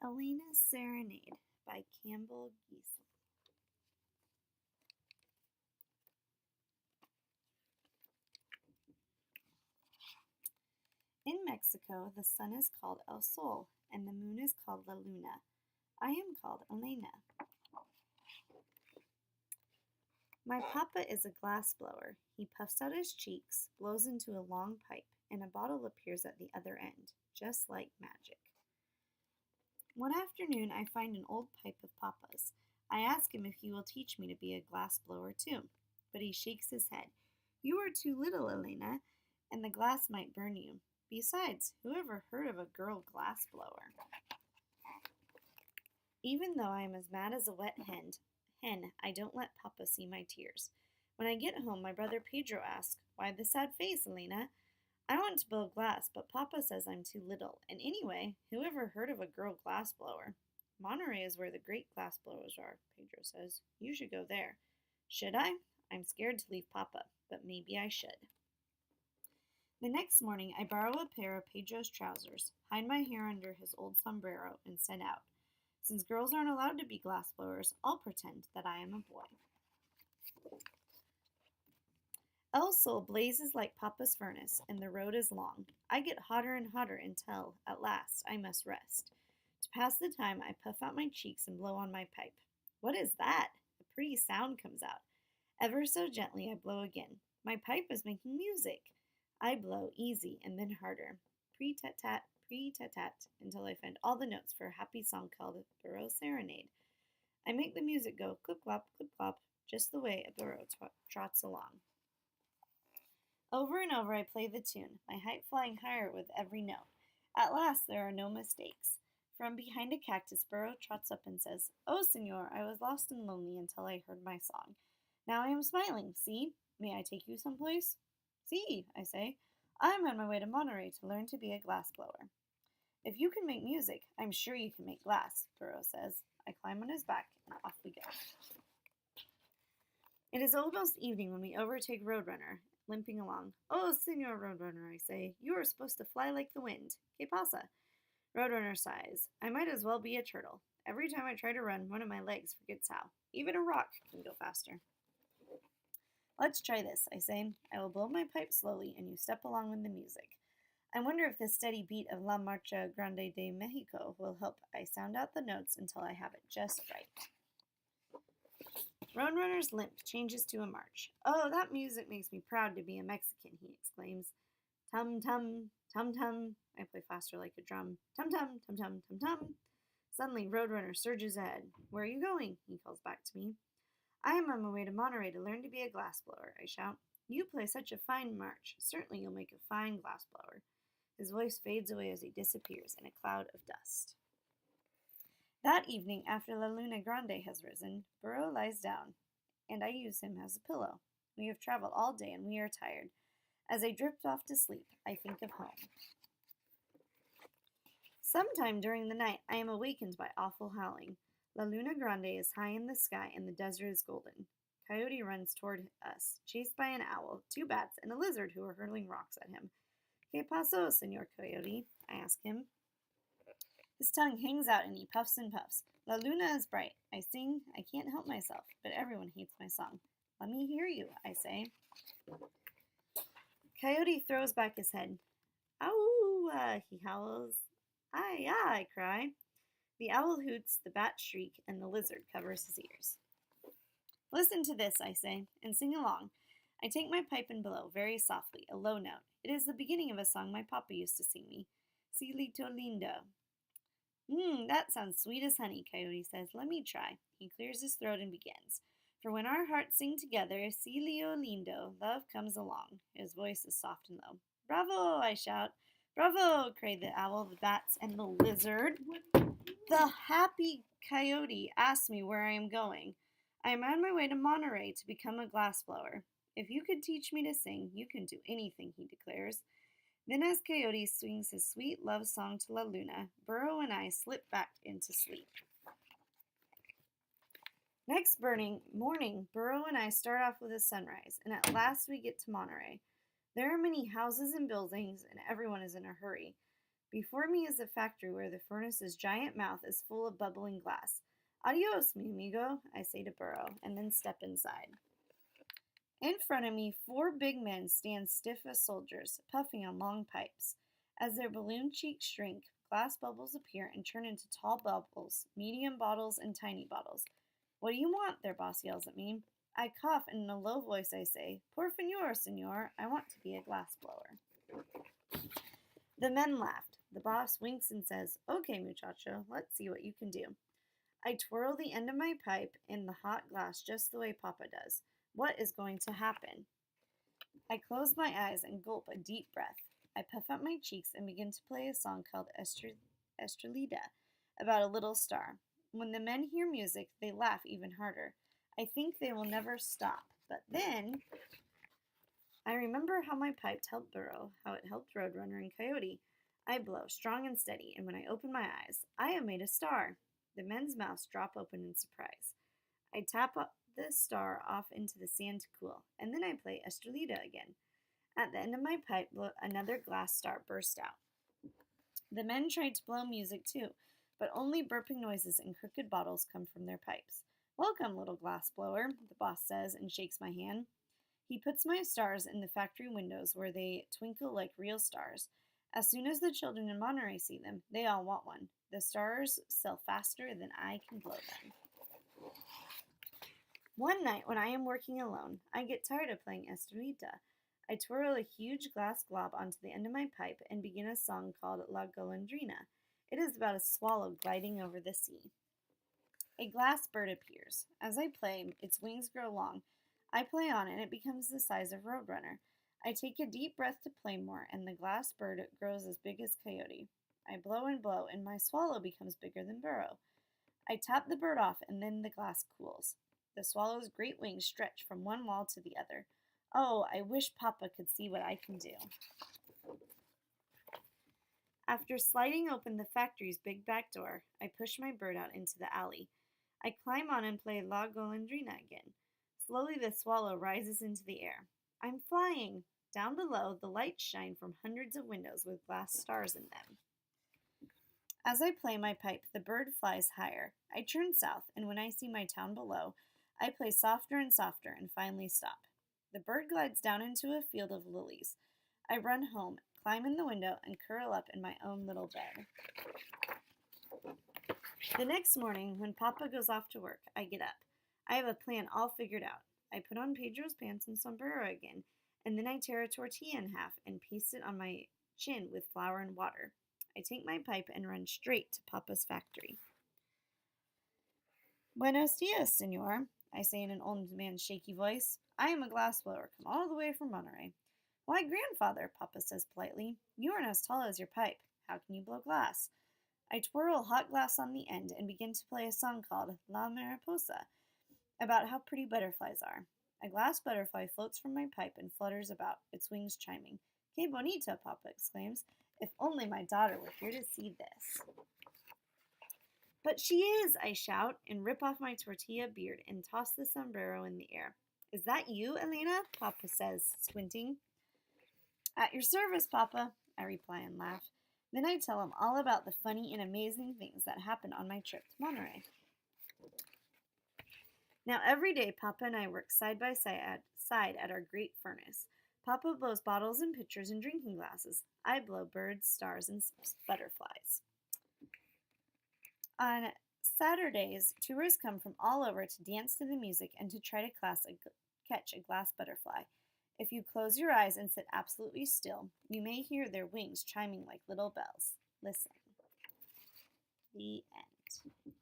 Elena's Serenade by Campbell Geeslin. In Mexico, the sun is called El Sol, and the moon is called La Luna. I am called Elena. My papa is a glass blower. He puffs out his cheeks, blows into a long pipe, and a bottle appears at the other end, just like magic. One afternoon, I find an old pipe of Papa's. I ask him if he will teach me to be a glass blower too, but he shakes his head. You are too little, Elena, and the glass might burn you. Besides, who ever heard of a girl glass blower? Even though I am as mad as a wet hen, I don't let Papa see my tears. When I get home, my brother Pedro asks, Why the sad face, Elena? I want to blow glass, but Papa says I'm too little. And anyway, who ever heard of a girl glass blower? Monterey is where the great glass blowers are, Pedro says. You should go there. Should I? I'm scared to leave Papa, but maybe I should. The next morning, I borrow a pair of Pedro's trousers, hide my hair under his old sombrero, and set out. Since girls aren't allowed to be glass blowers, I'll pretend that I am a boy. El Sol blazes like Papa's furnace, and the road is long. I get hotter and hotter until, at last, I must rest. To pass the time, I puff out my cheeks and blow on my pipe. What is that? A pretty sound comes out. Ever so gently, I blow again. My pipe is making music. I blow easy and then harder. Pre-tat-tat, pre-tat-tat, until I find all the notes for a happy song called Burro Serenade. I make the music go clip-clop, clip-clop, just the way a burro trots along. Over and over I play the tune, my height flying higher with every note. At last there are no mistakes. From behind a cactus, Burro trots up and says, Oh, senor, I was lost and lonely until I heard my song. Now I am smiling, see? May I take you someplace? See, I say. I am on my way to Monterey to learn to be a glass blower. If you can make music, I'm sure you can make glass, Burro says. I climb on his back, and off we go. It is almost evening when we overtake Roadrunner, limping along. Oh, Senor Roadrunner, I say, you are supposed to fly like the wind. Que pasa? Roadrunner sighs. I might as well be a turtle. Every time I try to run, one of my legs forgets how. Even a rock can go faster. Let's try this, I say. I will blow my pipe slowly, and you step along with the music. I wonder if the steady beat of La Marcha Grande de Mexico will help I sound out the notes until I have it just right. Roadrunner's limp changes to a march. Oh, that music makes me proud to be a Mexican, he exclaims. Tum-tum, tum-tum. I play faster like a drum. Tum-tum, tum-tum, tum-tum. Suddenly, Roadrunner surges ahead. Where are you going? He calls back to me. I am on my way to Monterey to learn to be a glass blower, I shout. You play such a fine march. Certainly you'll make a fine glass blower. His voice fades away as he disappears in a cloud of dust. That evening, after La Luna Grande has risen, Burro lies down, and I use him as a pillow. We have traveled all day, and we are tired. As I drift off to sleep, I think of home. Sometime during the night, I am awakened by awful howling. La Luna Grande is high in the sky, and the desert is golden. Coyote runs toward us, chased by an owl, 2 bats, and a lizard who are hurling rocks at him. ¿Qué pasó, Senor Coyote? I ask him. His tongue hangs out and he puffs and puffs. La Luna is bright. I sing. I can't help myself, but everyone hates my song. Let me hear you, I say. Coyote throws back his head. Ow! He howls. Ay, I cry. The owl hoots, the bat shriek, and the lizard covers his ears. Listen to this, I say, and sing along. I take my pipe and blow, very softly, a low note. It is the beginning of a song my papa used to sing me. Cielito lindo. That sounds sweet as honey, Coyote says. Let me try. He clears his throat and begins. For when our hearts sing together, Cielito lindo, love comes along. His voice is soft and low. Bravo, I shout. Bravo, cried the owl, the bats, and the lizard. The happy Coyote asks me where I am going. I am on my way to Monterey to become a glass blower. If you could teach me to sing, you can do anything, he declares. Then as Coyote swings his sweet love song to La Luna, Burro and I slip back into sleep. Next morning, Burro and I start off with a sunrise, and at last we get to Monterey. There are many houses and buildings, and everyone is in a hurry. Before me is a factory where the furnace's giant mouth is full of bubbling glass. Adios, mi amigo, I say to Burrow, and then step inside. In front of me, 4 big men stand stiff as soldiers, puffing on long pipes. As their balloon cheeks shrink, glass bubbles appear and turn into tall bubbles, medium bottles, and tiny bottles. What do you want? Their boss yells at me. I cough, and in a low voice I say, Por favor, senor, I want to be a glass blower. The men laughed. The boss winks and says, Okay, muchacho, let's see what you can do. I twirl the end of my pipe in the hot glass just the way Papa does. What is going to happen? I close my eyes and gulp a deep breath. I puff out my cheeks and begin to play a song called Estrelita, about a little star. When the men hear music, they laugh even harder. I think they will never stop. But then I remember how my pipe helped Burrow, how it helped Roadrunner and Coyote. I blow, strong and steady, and when I open my eyes, I have made a star. The men's mouths drop open in surprise. I tap the star off into the sand to cool, and then I play Estrelita again. At the end of my pipe, another glass star burst out. The men tried to blow music too, but only burping noises and crooked bottles come from their pipes. Welcome, little glass blower, the boss says and shakes my hand. He puts my stars in the factory windows where they twinkle like real stars. As soon as the children in Monterey see them, they all want one. The stars sell faster than I can blow them. One night when I am working alone, I get tired of playing Estrelita. I twirl a huge glass glob onto the end of my pipe and begin a song called La Golondrina. It is about a swallow gliding over the sea. A glass bird appears. As I play, its wings grow long. I play on and it becomes the size of Roadrunner. I take a deep breath to play more, and the glass bird grows as big as Coyote. I blow, and my swallow becomes bigger than Burrow. I tap the bird off, and then the glass cools. The swallow's great wings stretch from one wall to the other. Oh, I wish Papa could see what I can do. After sliding open the factory's big back door, I push my bird out into the alley. I climb on and play La Golondrina again. Slowly the swallow rises into the air. I'm flying! Down below, the lights shine from hundreds of windows with glass stars in them. As I play my pipe, the bird flies higher. I turn south, and when I see my town below, I play softer and softer and finally stop. The bird glides down into a field of lilies. I run home, climb in the window, and curl up in my own little bed. The next morning, when Papa goes off to work, I get up. I have a plan all figured out. I put on Pedro's pants and sombrero again, and then I tear a tortilla in half and paste it on my chin with flour and water. I take my pipe and run straight to Papa's factory. Buenos dias, senor, I say in an old man's shaky voice. I am a glassblower, come all the way from Monterey. Why, grandfather, Papa says politely, you aren't as tall as your pipe. How can you blow glass? I twirl hot glass on the end and begin to play a song called La Mariposa, about how pretty butterflies are. A glass butterfly floats from my pipe and flutters about, its wings chiming. Que bonito, Papa exclaims. If only my daughter were here to see this. But she is, I shout, and rip off my tortilla beard and toss the sombrero in the air. Is that you, Elena? Papa says, squinting. At your service, Papa, I reply and laugh. Then I tell him all about the funny and amazing things that happened on my trip to Monterey. Now every day, Papa and I work side by side at our great furnace. Papa blows bottles and pitchers and drinking glasses. I blow birds, stars, and butterflies. On Saturdays, tourists come from all over to dance to the music and to try to catch a glass butterfly. If you close your eyes and sit absolutely still, you may hear their wings chiming like little bells. Listen. The end.